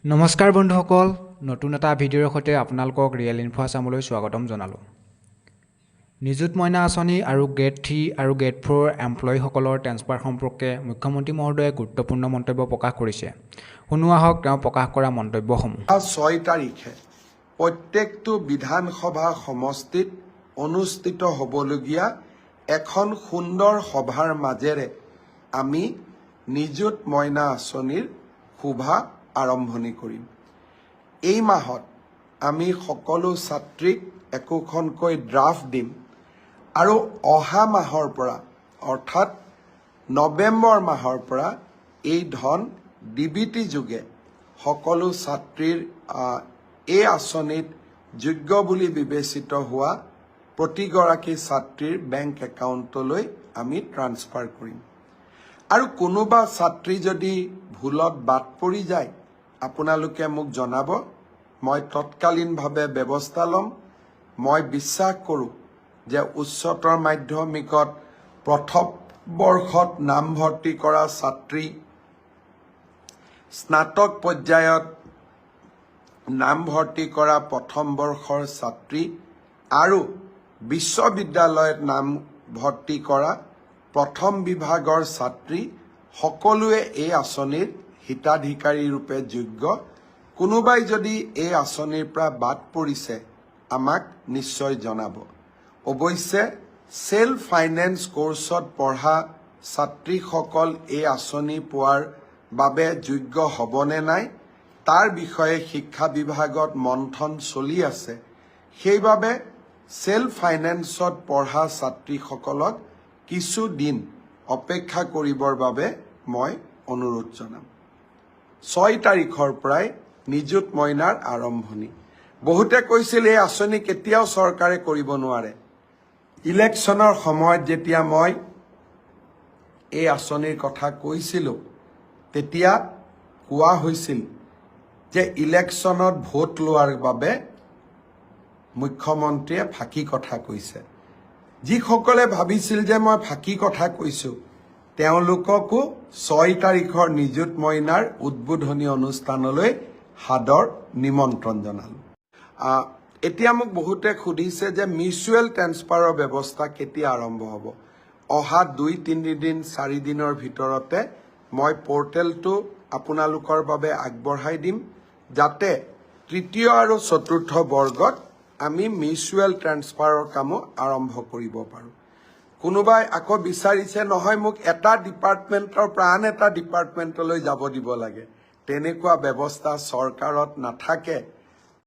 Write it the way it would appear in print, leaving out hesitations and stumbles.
নমস্কাৰ বন্ধুসকল, নতুন এটা ভিডিঅ'ৰ সৈতে আপোনালোকক ৰিয়েল ইনফো আছামলৈ স্বাগতম জনালোঁ। নিযুত মইনা আঁচনি আৰু গ্ৰেড 3 আৰু গ্ৰেড 4 এমপ্লয়ীসকলৰ ট্ৰেন্সফাৰ সম্পৰ্কে মুখ্যমন্ত্ৰী মহোদয়ে গুৰুত্বপূৰ্ণ মন্তব্য প্ৰকাশ কৰিছে। শুনো আহক তেওঁ প্ৰকাশ কৰা মন্তব্যসমূহ। 6 তাৰিখে প্ৰত্যেকটো বিধানসভা সমষ্টিত অনুষ্ঠিত হ'বলগীয়া এখন সুন্দৰ সভাৰ মাজেৰে আমি নিযুত মইনা আঁচনিৰ শুভা আৰম্ভণি কৰিম। এই মাহত আমি সকলো ছাত্ৰীক একোখনকৈ ড্ৰাফ্ট দিম আৰু অহা মাহৰ পৰা অৰ্থাৎ নৱেম্বৰ মাহৰ পৰা এই ধন ডিবিটি যোগে সকলো ছাত্ৰীৰ এই আঁচনিত যোগ্য বুলি বিবেচিত হোৱা প্ৰতিগৰাকী ছাত্ৰীৰ বেংক একাউণ্টলৈ আমি ট্ৰান্সফাৰ কৰিম। আৰু কোনোবা ছাত্ৰী যদি ভুলত বাদ পৰি যায় আপোনালোকে মোক জনাব, মই তৎকালীনভাৱে ব্যৱস্থা ল'ম। মই বিশ্বাস কৰোঁ যে উচ্চতৰ মাধ্যমিকত প্ৰথম বৰ্ষত নামভৰ্তি কৰা ছাত্ৰী, স্নাতক পৰ্যায়ত নামভৰ্তি কৰা প্ৰথম বৰ্ষৰ ছাত্ৰী আৰু বিশ্ববিদ্যালয়ত নামভৰ্তি কৰা প্ৰথম বিভাগৰ ছাত্ৰী সকলোৱে এই আঁচনিৰ হিতাধিকাৰী ৰূপে যোগ্য। কোনোবাই যদি এই আঁচনিৰ পৰা বাদ পৰিছে আমাক নিশ্চয় জনাব। অৱশ্যে সেল্ফ ফাইনেন্স কোৰ্চত পঢ়া ছাত্ৰীসকল এই আঁচনি পোৱাৰ বাবে যোগ্য হ'বনে নাই তাৰ বিষয়ে শিক্ষা বিভাগত মন্থন চলি আছে। সেইবাবে সেল্ফ ফাইনেন্সত পঢ়া ছাত্ৰীসকলক কিছু দিন অপেক্ষা কৰিবৰ বাবে মই অনুৰোধ জনাম। 6 তাৰিখৰ পৰাই নিযুত মইনাৰ আৰম্ভণি। বহুতে কৈছিল এই আঁচনি কেতিয়াও চৰকাৰে কৰিব নোৱাৰে। ইলেকশ্যনৰ সময়ত যেতিয়া মই এই আঁচনিৰ কথা কৈছিলোঁ তেতিয়া কোৱা হৈছিল যে ইলেকশ্যনত ভোট লোৱাৰ বাবে মুখ্যমন্ত্ৰীয়ে ফাঁকি কথা কৈছে। যিসকলে ভাবিছিল যে মই ফাঁকি কথা কৈছোঁ তেওঁলোককো 6 তাৰিখৰ নিযুত মইনাৰ উদ্বোধনী অনুষ্ঠানলৈ সাদৰ নিমন্ত্ৰণ জনালোঁ। এতিয়া মোক বহুতে সুধিছে যে মিউচুৱেল ট্ৰেন্সফাৰৰ ব্যৱস্থা কেতিয়া আৰম্ভ হ'ব। অহা 2-3 দিন 4 দিনৰ ভিতৰতে মই পৰ্টেলটো আপোনালোকৰ বাবে আগবঢ়াই দিম যাতে তৃতীয় আৰু চতুৰ্থ বৰ্গত আমি মিউচুৱেল ট্ৰেন্সফাৰৰ কামো আৰম্ভ কৰিব পাৰোঁ। কোনোবাই আকৌ বিচাৰিছে নহয় মোক এটা ডিপাৰ্টমেণ্টৰ পৰা আন এটা ডিপাৰ্টমেণ্টলৈ যাব দিব লাগে। তেনেকুৱা ব্যৱস্থা চৰকাৰত নাথাকে।